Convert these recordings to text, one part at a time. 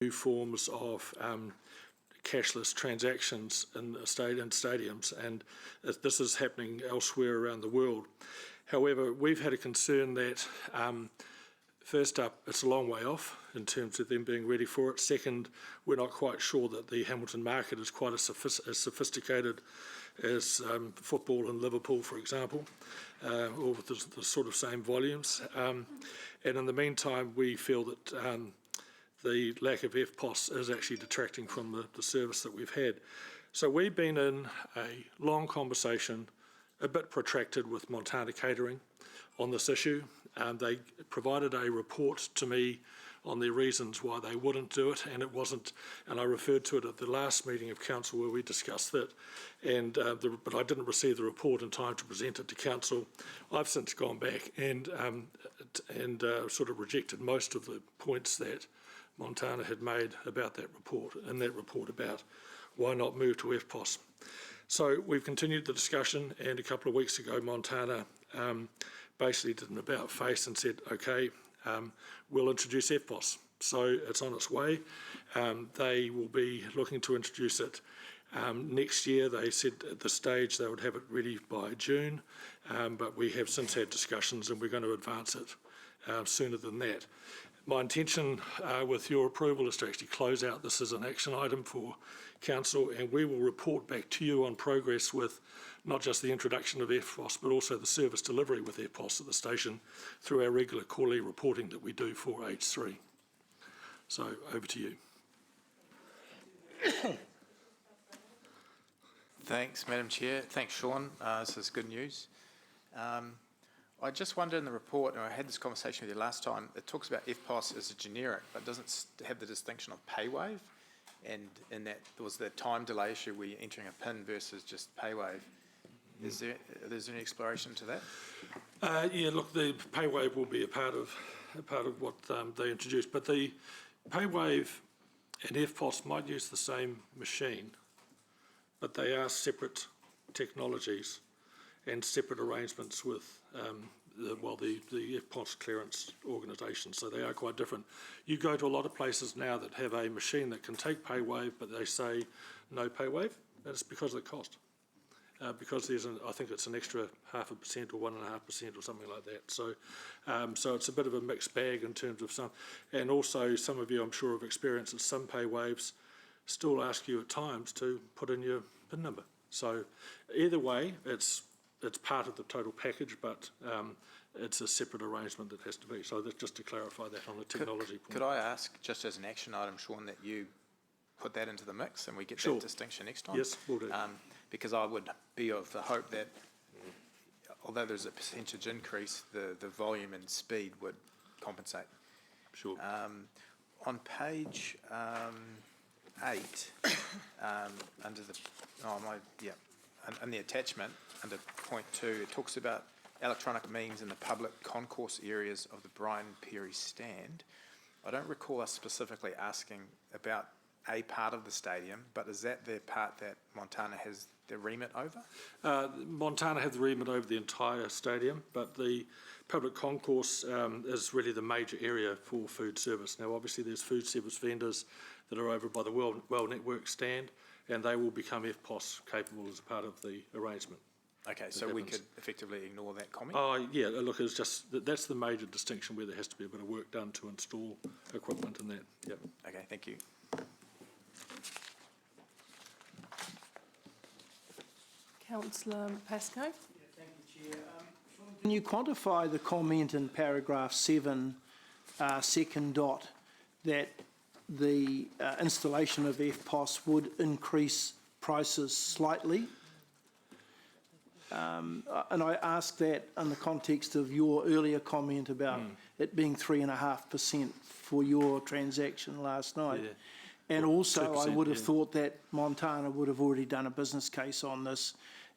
new forms of cashless transactions in stadiums, and this is happening elsewhere around the world. However, we've had a concern that first up, it's a long way off in terms of them being ready for it. Second, we're not quite sure that the Hamilton market is quite as sophisticated as football in Liverpool, for example, or with the sort of same volumes. And in the meantime, we feel that the lack of EFTPOS is actually detracting from the service that we've had. So we've been in a long conversation, a bit protracted, with Montana Catering on this issue. They provided a report to me on their reasons why they wouldn't do it, and it wasn't, and I referred to it at the last meeting of council where we discussed that, and but I didn't receive the report in time to present it to council. I've since gone back and sort of rejected most of the points that Montana had made about that report, and that report about why not move to EFTPOS. So we've continued the discussion, and a couple of weeks ago Montana basically did an about face and said, okay, we'll introduce EFTPOS. So it's on its way. They will be looking to introduce it next year. They said at this stage they would have it ready by June, but we have since had discussions and we're going to advance it sooner than that. My intention with your approval is to actually close out this as an action item for council, and we will report back to you on progress with not just the introduction of EFTPOS but also the service delivery with EFTPOS at the station through our regular quarterly reporting that we do for H3. So over to you. Thanks, Madam Chair. Thanks, Sean. This is good news. I just wondered in the report, and I had this conversation with you last time, it talks about EFTPOS as a generic, but doesn't have the distinction of PayWave, and in that there was the time delay issue where you're entering a PIN versus just PayWave. Is there any exploration to that? Yeah, look, the PayWave will be a part of what they introduced, but the PayWave and EFTPOS might use the same machine, but they are separate technologies and separate arrangements with the EFTPOS clearance organisation, so they are quite different. You go to a lot of places now that have a machine that can take PayWave, but they say no PayWave, and it's because of the cost. Because there's, I think it's an extra 0.5% or 1.5% or something like that. So, so it's a bit of a mixed bag in terms of some, and also some of you, I'm sure, have experienced that some PayWaves still ask you at times to put in your PIN number. So, either way, it's part of the total package, but it's a separate arrangement that has to be. So that's just to clarify that on the technology point. Could I ask, just as an action item, Sean, that you put that into the mix and we get Sure. that distinction next time? Yes, we'll do. Because I would be of the hope that, although there's a percentage increase, the volume and speed would compensate. Sure. On page 8, under the in the attachment under point 2, it talks about electronic means in the public concourse areas of the Brian Perry stand. I don't recall us specifically asking about a part of the stadium, but is that the part that Montana has the remit over? Montana has the remit over the entire stadium, but the public concourse is really the major area for food service. Now, obviously, there's food service vendors that are over by the Well Network stand, and they will become EFTPOS capable as a part of the arrangement. Okay, so we could effectively ignore that comment? Oh, yeah, look, it's just, that's the major distinction where there has to be a bit of work done to install equipment in that. Yep. Okay, thank you. Councillor Pascoe. Yeah, thank you, Chair. Can you quantify the comment in paragraph 7, second dot, that the installation of EFTPOS would increase prices slightly? And I ask that in the context of your earlier comment about it being 3.5% for your transaction last night. Yeah. And also, I would have thought that Montana would have already done a business case on this,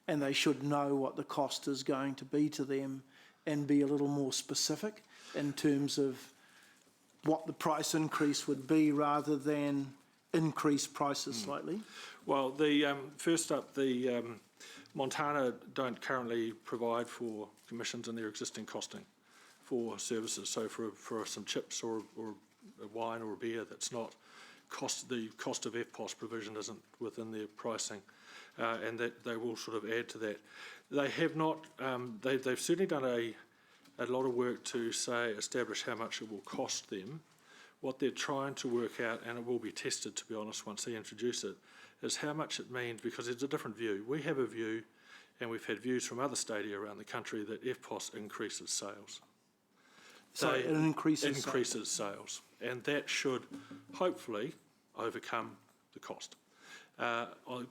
and they should know what the cost is going to be to them and be a little more specific in terms of what the price increase would be rather than increase prices slightly. Well, first up, the Montana don't currently provide for commissions in their existing costing for services. So for some chips or a wine or a beer that's not the cost of FPOS provision isn't within their pricing, and that they will sort of add to that. They have not. They've certainly done a lot of work to establish how much it will cost them. What they're trying to work out, and it will be tested, to be honest, once they introduce it, is how much it means, because it's a different view. We have a view, and we've had views from other stadia around the country, that FPOS increases sales. So it increases sales, and that should hopefully overcome the cost.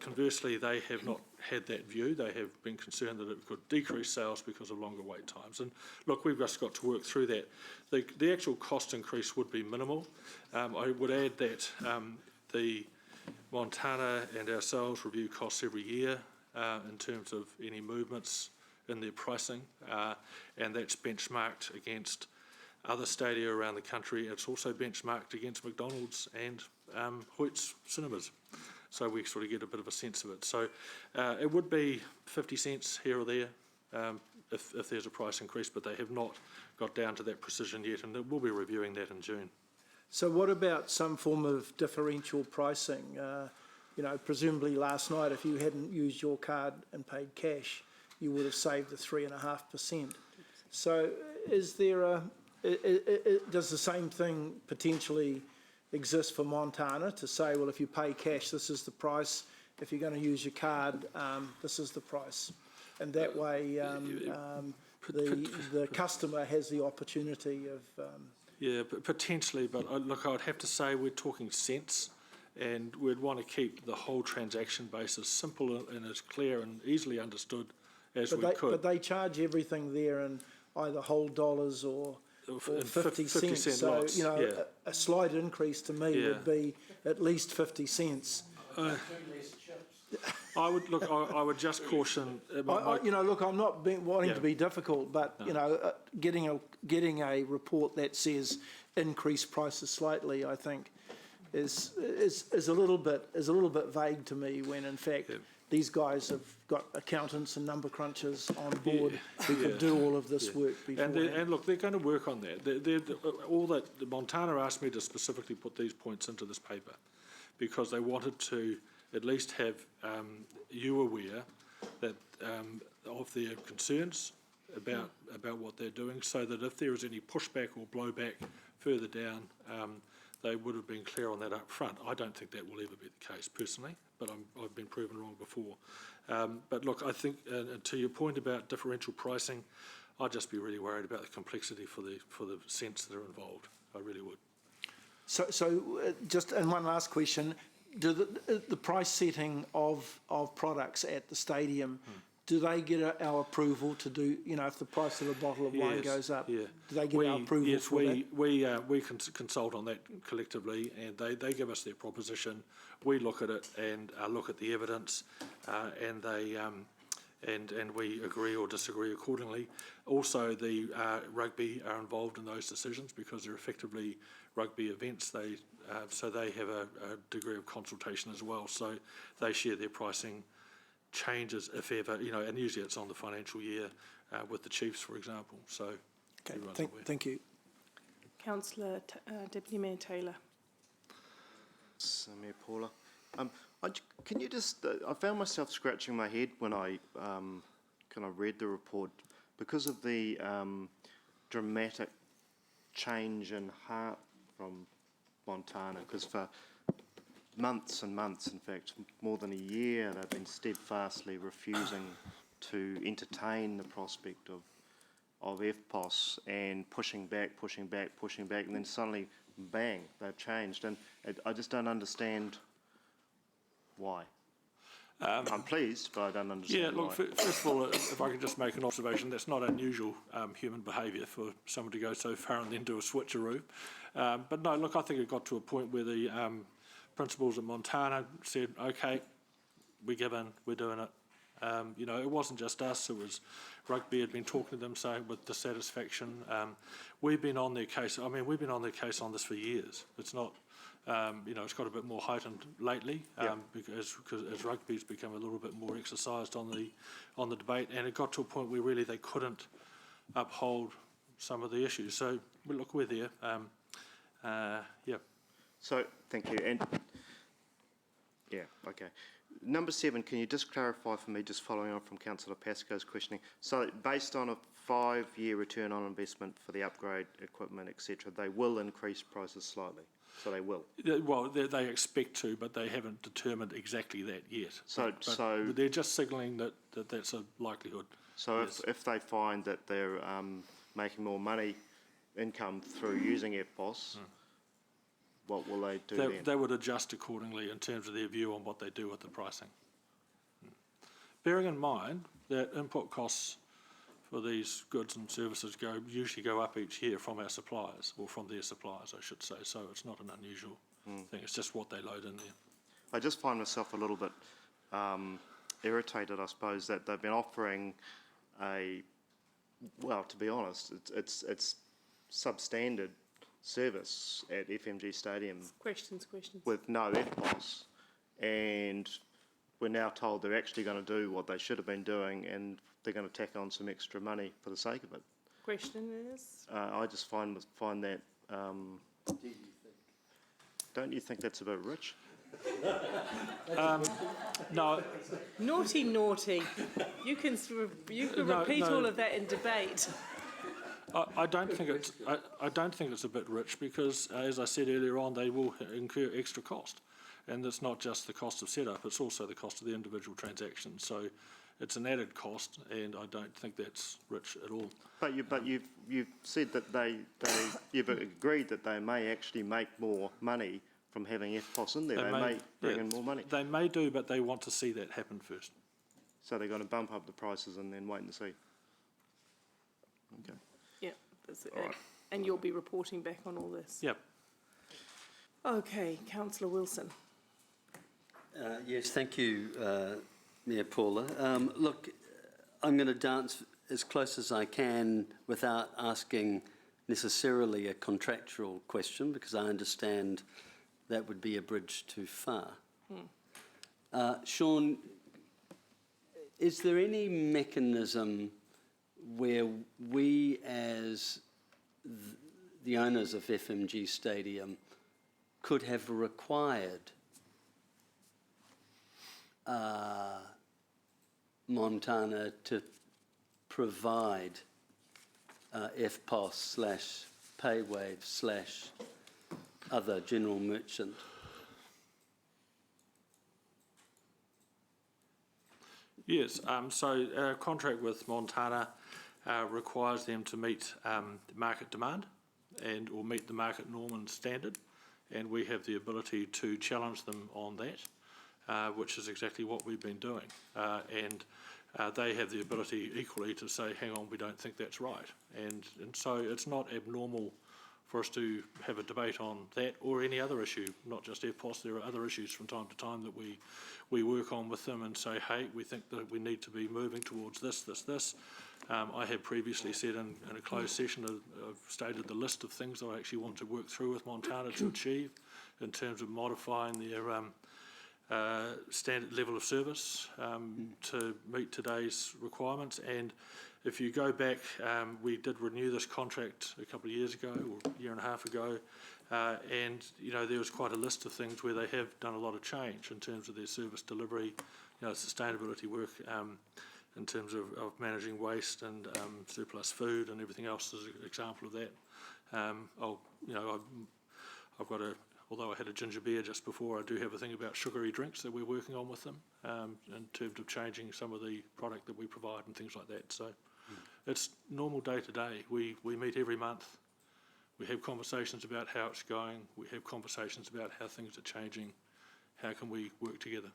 Conversely, they have not had that view. They have been concerned that it could decrease sales because of longer wait times. And look, we've just got to work through that. The actual cost increase would be minimal. I would add that the Montana and ourselves review costs every year in terms of any movements in their pricing, and that's benchmarked against other stadia around the country. It's also benchmarked against McDonald's and Hoyt's cinemas. So we sort of get a bit of a sense of it. So it would be 50 cents here or there if there's a price increase, but they have not got down to that precision yet, and we'll be reviewing that in June. So what about some form of differential pricing? You know, presumably last night, if you hadn't used your card and paid cash, you would have saved the 3.5%. So is there does the same thing potentially exist for Montana to say, well, if you pay cash, this is the price. If you're going to use your card, this is the price. And that way the customer has the opportunity of... Yeah, potentially, but look, I'd have to say we're talking cents, and we'd want to keep the whole transaction base as simple and as clear and easily understood as we could. But they charge everything there in either whole dollars or 50 cents. So, lots, you know, yeah. a slight increase to me would be at least 50 cents. I would just caution. You know, look, I'm not wanting to be difficult, but you know, getting a report that says increase prices slightly, I think, is a little bit vague to me. When in fact these guys have got accountants and number crunchers on board who could do all of this work before. And look, they're going to work on that. All that Montana asked me to specifically put these points into this paper, because they wanted to at least have you aware that of their concerns about what they're doing, so that if there is any pushback or blowback further down, they would have been clear on that up front. I don't think that will ever be the case personally, but I've been proven wrong before. But look, I think to your point about differential pricing, I'd just be really worried about the complexity for the cents that are involved. I really would. So just and one last question. Do the price setting of products at the stadium, do they get our approval to do, you know, if the price of a bottle of wine goes up, do they get our approval for that? Yes, we consult on that collectively, and they give us their proposition. We look at it and look at the evidence, and they and we agree or disagree accordingly. Also, the rugby are involved in those decisions because they're effectively rugby events. So they have a degree of consultation as well. So they share their pricing changes, if ever, you know, and usually it's on the financial year with the Chiefs, for example. So okay, thank you. Councillor Deputy Mayor Taylor. Mayor Paula. Can you just, I found myself scratching my head when I kind of read the report because of the dramatic change in heart from Montana, because for months and months, in fact, more than a year, they've been steadfastly refusing to entertain the prospect of FPOS and pushing back, and then suddenly, bang, they've changed. And I just don't understand why. I'm pleased, but I don't understand why. First of all, if I could just make an observation, that's not unusual human behaviour for someone to go so far and then do a switcheroo. But no, look, I think it got to a point where the principals of Montana said, okay, we give in, we're doing it. You know, it wasn't just us, it was rugby had been talking to them saying with dissatisfaction. We've been on their case, we've been on their case on this for years. It's not, you know, it's got a bit more heightened lately because as rugby's become a little bit more exercised on the debate, and it got to a point where really they couldn't uphold some of the issues. So, look, we're there. So, thank you. And, yeah, okay. Number 7, can you just clarify for me, just following on from Councillor Pascoe's questioning? So, based on a 5-year return on investment for the upgrade equipment, etc., they will increase prices slightly. So they will. Well, they expect to, but they haven't determined exactly that yet. So, But they're just signalling that that's a likelihood. so yes. if they find that they're making more income through using EFTPOS, what will they do then? They would adjust accordingly in terms of their view on what they do with the pricing. Bearing in mind that input costs for these goods and services usually go up each year from our suppliers, or from their suppliers, I should say, so it's not an unusual thing, it's just what they load in there. I just find myself a little bit irritated, I suppose, that they've been offering well, to be honest, it's substandard service at FMG Stadium Questions. with no EFTPOS, and we're now told they're actually going to do what they should have been doing, and they're going to tack on some extra money for the sake of it. Question is? I just find that. Don't you think that's a bit rich? No, Naughty. You can repeat all of that in debate. I don't think it's. I don't think it's a bit rich because, as I said earlier on, they will incur extra cost, and it's not just the cost of setup; it's also the cost of the individual transaction. So, it's an added cost, and I don't think that's rich at all. But you've said that you've agreed that they may actually make more money from having EFTPOS in there. They may bring in more money. They may do, but they want to see that happen first. So they're going to bump up the prices and then wait and see. Okay. Yeah, that's it. All right. And you'll be reporting back on all this. Yep. Okay, Councillor Wilson. Yes, thank you, Mayor Paula. Look, I'm going to dance as close as I can without asking necessarily a contractual question, because I understand that would be a bridge too far. Sean, is there any mechanism where we, as the owners of FMG Stadium, could have required Montana to provide EFTPOS / PayWave / other general merchant? Yes. So our contract with Montana requires them to meet market demand or meet the market norm and standard, and we have the ability to challenge them on that, which is exactly what we've been doing. And they have the ability equally to say, hang on, we don't think that's right. And so it's not abnormal for us to have a debate on that or any other issue, not just EFTPOS. There are other issues from time to time that we work on with them and say, hey, we think that we need to be moving towards this. I have previously said in a closed session, I've stated the list of things that I actually want to work through with Montana to achieve in terms of modifying their standard level of service to meet today's requirements. And if you go back, we did renew this contract a couple of years ago, or a year and a half ago, and there was quite a list of things where they have done a lot of change in terms of their service delivery, sustainability work, in terms of managing waste and surplus food and everything else is an example of that. I've got although I had a ginger beer just before, I do have a thing about sugary drinks that we're working on with them in terms of changing some of the product that we provide and things like that. So it's normal day to day. We meet every month. We have conversations about how it's going. We have conversations about how things are changing. How can we work together?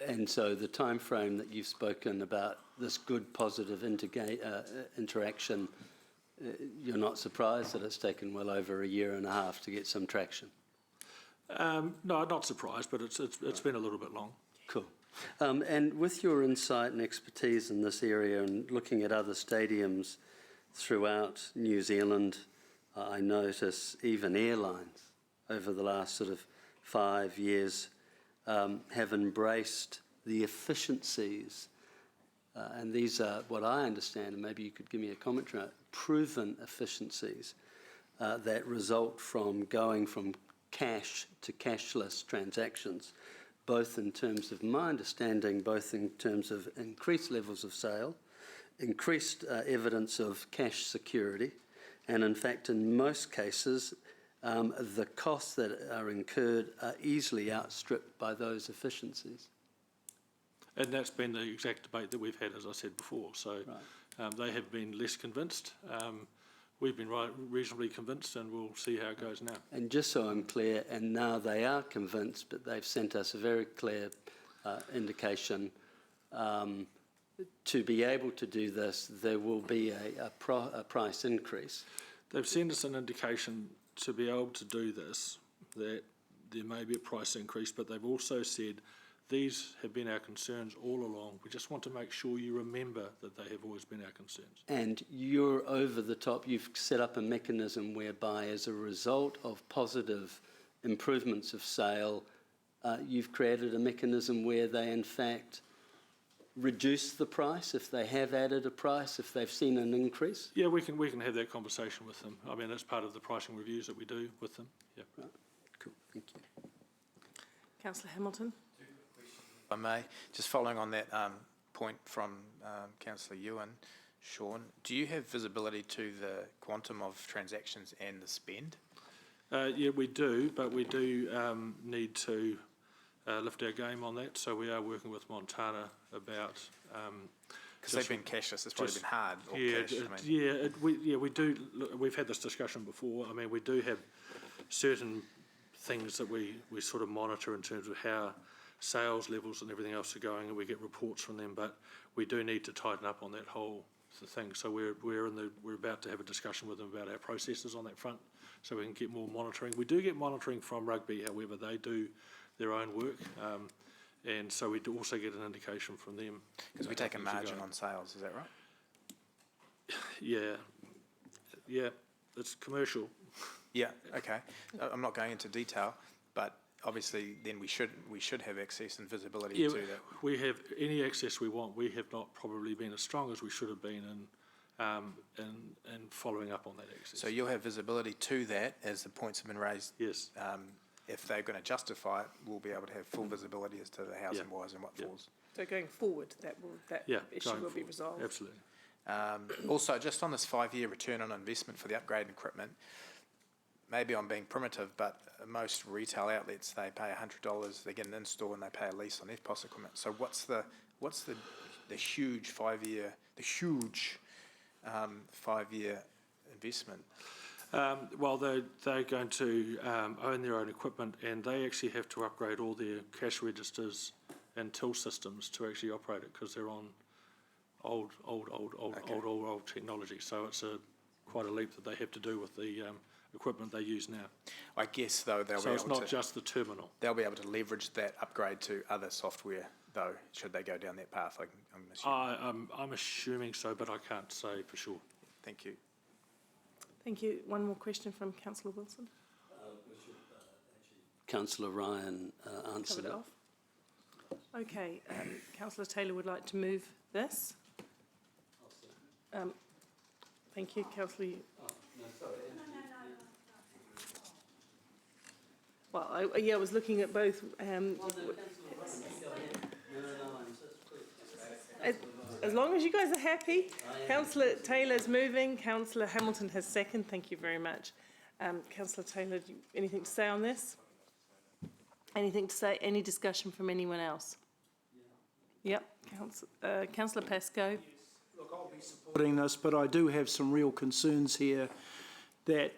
And so the time frame that you've spoken about, this good, positive interaction, you're not surprised that it's taken well over a year and a half to get some traction? No, not surprised, but it's been a little bit long. Cool. And with your insight and expertise in this area and looking at other stadiums throughout New Zealand, I notice even airlines over the last sort of 5 years have embraced the efficiencies, and these are what I understand, and maybe you could give me a commentary on it, proven efficiencies that result from going from cash to cashless transactions, both in terms of my understanding, both in terms of increased levels of sale, increased evidence of cash security, and in fact, in most cases, the costs that are incurred are easily outstripped by those efficiencies. And that's been the exact debate that we've had, as I said before. So they have been less convinced. We've been reasonably convinced, and we'll see how it goes now. And just so I'm clear, and now they are convinced, but they've sent us a very clear indication to be able to do this, there will be a price increase. They've sent us an indication to be able to do this, that there may be a price increase, but they've also said these have been our concerns all along. We just want to make sure you remember that they have always been our concerns. And you're over the top. You've set up a mechanism whereby, as a result of positive improvements of sale, you've created a mechanism where they, in fact, reduce the price if they have added a price, if they've seen an increase? Yeah, we can have that conversation with them. I mean, that's part of the pricing reviews that we do with them. Yeah. Right. Cool. Thank you. Councillor Hamilton. If I may, just following on that point from Councillor Ewan, Sean, do you have visibility to the quantum of transactions and the spend? Yeah, we do, but we do need to lift our game on that. So we are working with Montana about... Because they've been cashless, it's probably been hard. Or Yeah, cash, I mean. we do. Look, we've had this discussion before. I mean, we do have certain things that we sort of monitor in terms of how sales levels and everything else are going, and we get reports from them. But we do need to tighten up on that whole thing. So we're about to have a discussion with them about our processes on that front, so we can get more monitoring. We do get monitoring from Rugby, however, they do their own work, and so we do also get an indication from them. Because we take a margin on sales, is that right? Yeah, it's commercial. Yeah, okay. I'm not going into detail, but obviously then we should have access and visibility Yeah, to that. we have any access we want. We have not probably been as strong as we should have been in following up on that access. So you'll have visibility to that as the points have been raised. Yes. If they're going to justify it, we'll be able to have full visibility as to the housing wise and what falls. So going forward, that issue going will be forward. resolved. Absolutely. Also, just on this 5-year return on investment for the upgraded equipment, maybe I'm being primitive, but most retail outlets, they pay $100, they get an install and they pay a lease on EFTPOS equipment. So what's the huge 5-year, five-year investment? Well, they're going to own their own equipment, and they actually have to upgrade all their cash registers and till systems to actually operate it, because they're on old technology. So it's quite a leap that they have to do with the equipment they use now. I guess though they'll be able to. So it's not just the terminal. They'll be able to leverage that upgrade to other software though, should they go down that path. I'm assuming. I'm assuming so, but I can't say for sure. Thank you. Thank you. One more question from Councillor Wilson. Councillor Ryan answered Covered it off. Okay, Councillor Taylor would like to move this. Thank you, Councillor. Well, I was looking at both. As long as you guys are happy. Councillor Taylor's moving. Councillor Hamilton has second. Thank you very much. Councillor Taylor, anything to say on this? Anything to say? Any discussion from anyone else? Yep. Councillor Pascoe. Look, I'll be supporting this, but I do have some real concerns here that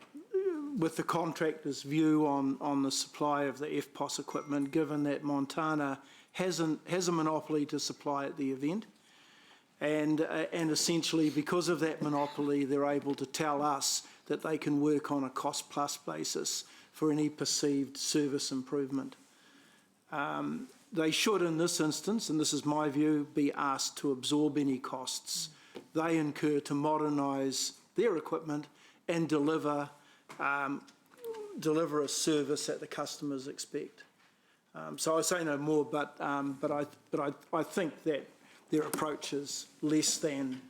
with the contractor's view on the supply of the EFTPOS equipment, given that Montana has a monopoly to supply at the event, and essentially because of that monopoly, they're able to tell us that they can work on a cost-plus basis for any perceived service improvement. They should, in this instance, and this is my view, be asked to absorb any costs they incur to modernise their equipment and deliver a service that the customers expect. So I say no more, but I think that their approach is less than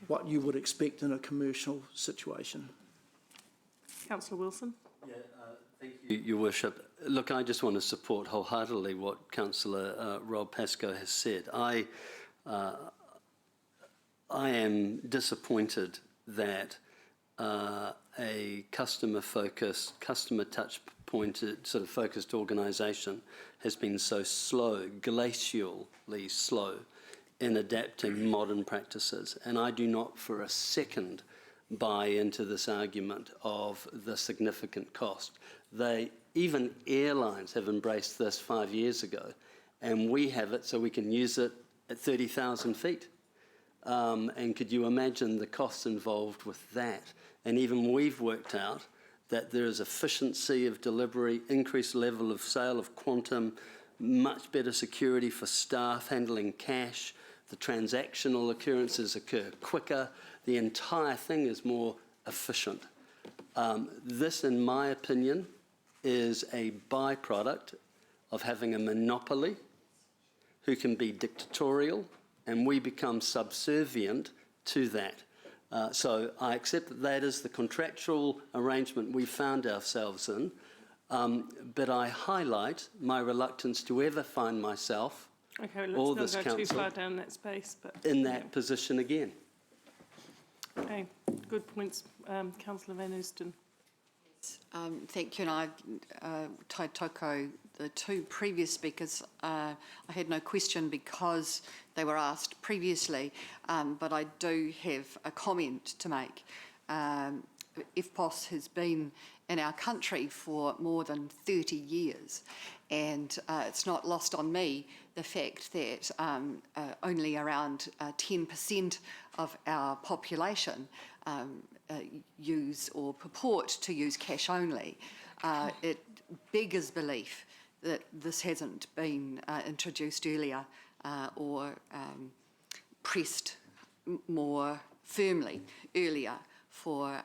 what you would expect in a commercial situation. Councillor Wilson. Yeah, Thank you, Your Worship. Look, I just want to support wholeheartedly what Councillor Rob Pascoe has said. I am disappointed that a customer-focused, customer touch-pointed, sort of focused organisation has been so slow, glacially slow, in adapting modern practices. And I do not for a second buy into this argument of the significant cost. Even airlines have embraced this 5 years ago, and we have it so we can use it at 30,000 feet. And could you imagine the costs involved with that? And even we've worked out that there is efficiency of delivery, increased level of sale of quantum, much better security for staff handling cash, the transactional occurrences occur quicker, the entire thing is more efficient. This, in my opinion, is a byproduct of having a monopoly who can be dictatorial, and we become subservient to that. So I accept that that is the contractual arrangement we found ourselves in, but I highlight my reluctance to ever find myself Okay, or let's this not go too council far down that space, but. in that position again. Okay, good points, Councillor Van Oosten. Thank you, and I tautoko the two previous speakers. I had no question because they were asked previously, but I do have a comment to make. FPOS has been in our country for more than 30 years, and it's not lost on me the fact that only around 10% of our population use or purport to use cash only. It beggars belief that this hasn't been introduced earlier or pressed more firmly earlier for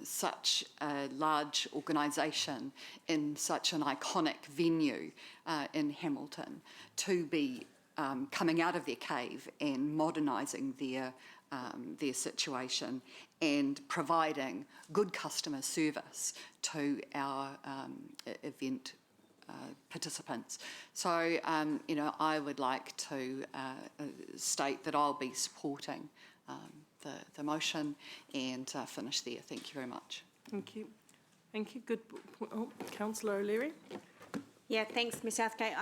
such a large organisation in such an iconic venue in Hamilton to be coming out of their cave and modernising their situation and providing good customer service to our event participants. So, you know, I would like to state that I'll be supporting the motion and finish there. Thank you very much. Thank you. Thank you. Good point. Oh, Councillor O'Leary. Yeah, thanks, Ms Southgate.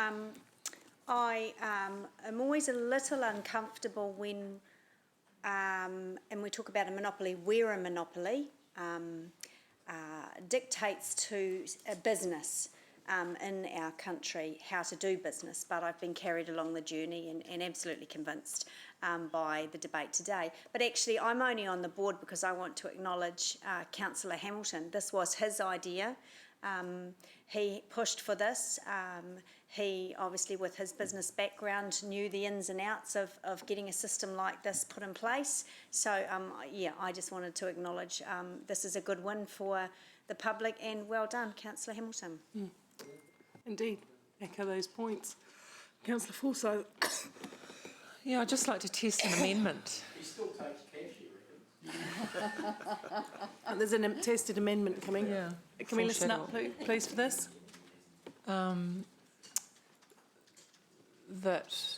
I am always a little uncomfortable when, and we talk about a monopoly, where a monopoly dictates to a business in our country how to do business, but I've been carried along the journey and absolutely convinced by the debate today. But actually, I'm only on the board because I want to acknowledge Councillor Hamilton. This was his idea. He pushed for this. He, obviously, with his business background, knew the ins and outs of getting a system like this put in place. So, yeah, I just wanted to acknowledge this is a good win for the public, and well done, Councillor Hamilton. Mm. Indeed, echo those points. Councillor Forsyth. Yeah, I'd just like to test an amendment. He still takes cash, you reckon? There's a tested amendment coming. Yeah. Can we listen up, please, for this? That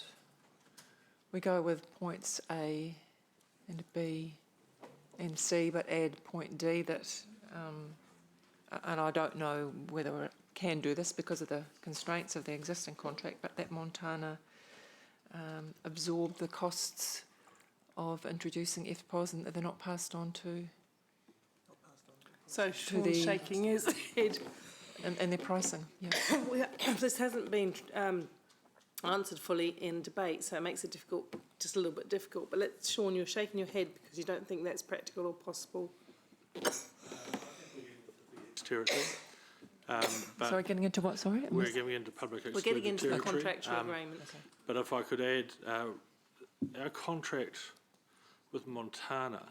we go with points A and B and C, but add point D that, and I don't know whether it can do this because of the constraints of the existing contract, but that Montana absorb the costs of introducing FPOS and they're not passed on to... So Sean's shaking his head. And their pricing, yeah. This hasn't been answered fully in debate, so it makes it difficult, just a little bit difficult. But Sean, you're shaking your head because you don't think that's practical or possible. It's territory. But Sorry, getting into what, sorry? we're getting into public excluded We're getting into the territory. contractual agreement. Okay. But if I could add, our contract with Montana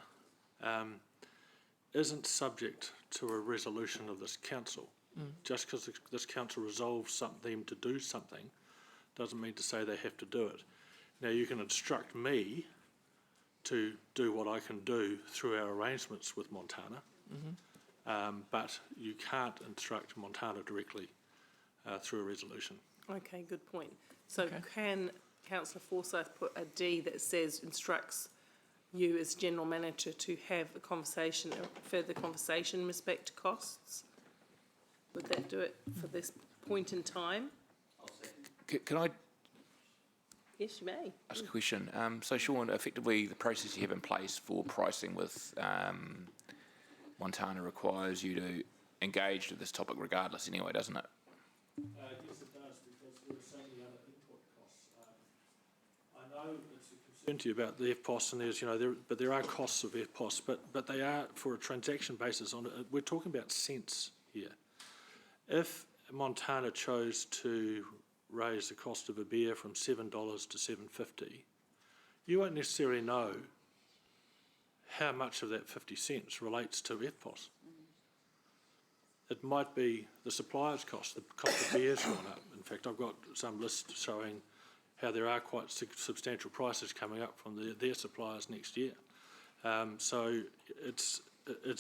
isn't subject to a resolution of this council. Just because this council resolves them to do something doesn't mean to say they have to do it. Now, you can instruct me to do what I can do through our arrangements with Montana, but you can't instruct Montana directly through a resolution. Okay, good point. So Okay. can councillor Forsyth put a D that says instructs you as general manager to have a conversation, a further conversation in respect to costs? Would that do it for this point in time? Can I Yes, you may. ask a question? So Sean, effectively the process you have in place for pricing with Montana requires you to engage with this topic regardless anyway, doesn't it? Yes, it does, because there are so many other input costs. I know it's a concern to you about the FPOS, and there's, but there are costs of FPOS, but they are for a transaction basis. We're talking about cents here. If Montana chose to raise the cost of a beer from $7 to $7.50, you won't necessarily know how much of that 50 cents relates to FPOS. It might be the supplier's cost. The cost of beer's gone up. In fact, I've got some lists showing how there are quite substantial prices coming up from their suppliers next year. So it's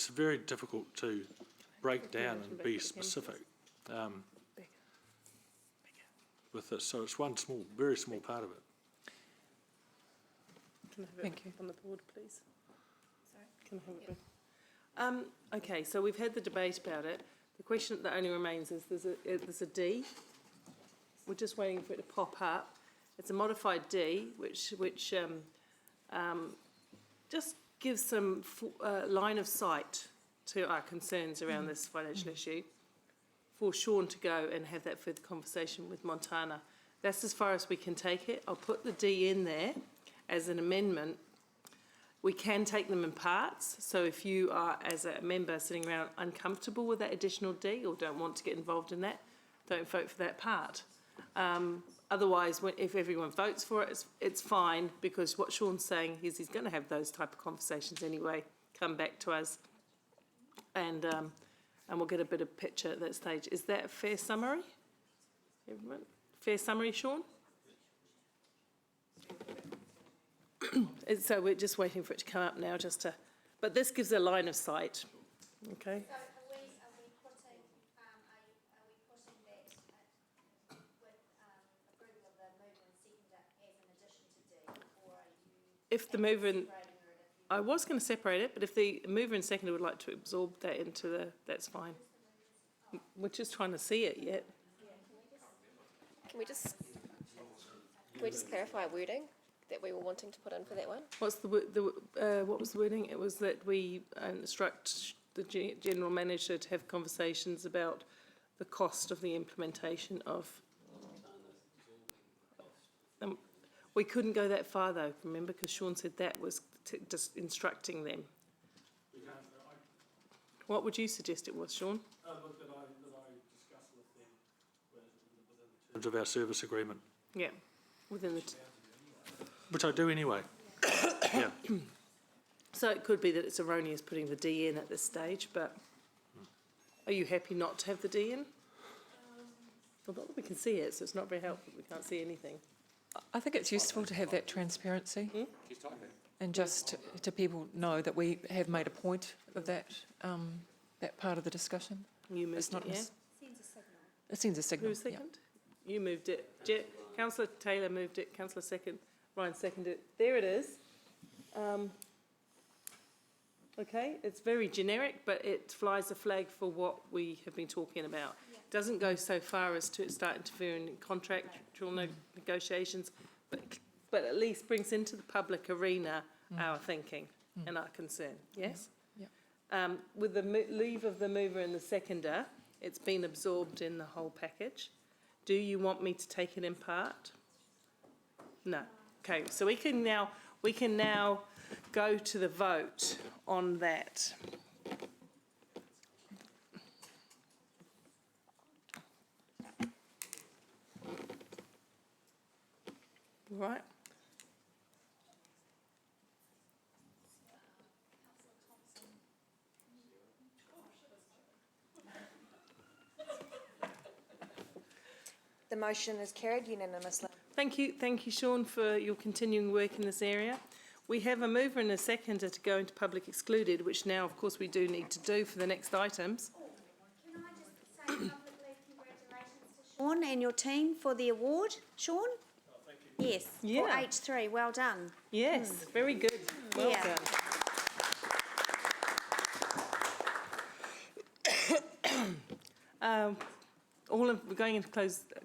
very difficult to break down and be specific with this. So it's one small, very small part of it. Can I have Thank it you. on the board, please? Sorry? Can I have it? Okay, so we've had the debate about it. The question that only remains is there's a D. We're just waiting for it to pop up. It's a modified D, which just gives some line of sight to our concerns around this financial issue for Sean to go and have that further conversation with Montana. That's as far as we can take it. I'll put the D in there as an amendment. We can take them in parts, so if you are, as a member sitting around, uncomfortable with that additional D or don't want to get involved in that, don't vote for that part. Otherwise, if everyone votes for it, it's fine, because what Sean's saying is he's going to have those type of conversations anyway, come back to us, and we'll get a bit of picture at that stage. Is that a fair summary? Everyone? Fair summary, Sean? So we're just waiting for it to come up now, but this gives a line of sight, okay? So are we putting that with approval of the mover and seconder as an addition to D, or are you If the mover and, separating it? I was going to separate it, but if the mover and seconder would like to absorb that into that's fine. We're just trying to see it yet. Can we just clarify wording that we were wanting to put in for that one? What's what was the wording? It was that we instruct the general manager to have conversations about the cost of the implementation of. We couldn't go that far though, remember, because Sean said that was just instructing them. What would you suggest it was, Sean? That I discussed with them within the terms of our service agreement. Yeah, within the. Which I do anyway. Yeah. So it could be that it's erroneous putting the D in at this stage, but are you happy not to have the D in? Well, not that we can see it, so it's not very helpful. We can't see anything. I think it's useful to have that transparency and just to people know that we have made a point of that, that part of the discussion. You moved It's not it, yeah? It sends a signal. Who second? You moved it. Councillor Taylor moved it. Councillor Ryan seconded it. There it is. Okay, it's very generic, but it flies a flag for what we have been talking about. Doesn't go so far as to start interfering in contractual negotiations, but at least brings into the public arena our thinking and our concern. Yes? Yeah. With the leave of the mover and the seconder, it's been absorbed in the whole package. Do you want me to take it in part? No. Okay, so we can now go to the vote on that. Right. The motion is carried unanimously. Thank you, Sean, for your continuing work in this area. We have a mover and a seconder to go into public excluded, which now, of course, we do need to do for the next items. Can I just say publicly congratulations to Sean and your team for the award, Sean? Thank you. Yes, for Yeah. H3, well done. Yes, very good. Well Yeah. done. We're going into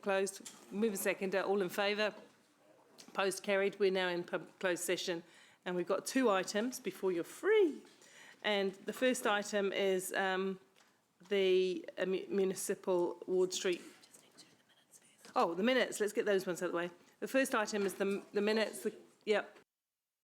closed, move a second, all in favour? Opposed, carried. We're now in closed session and we've got 2 items before you're free. And the first item is the municipal Ward Street. Oh, the minutes. Let's get those ones out of the way. The first item is the minutes. Yep.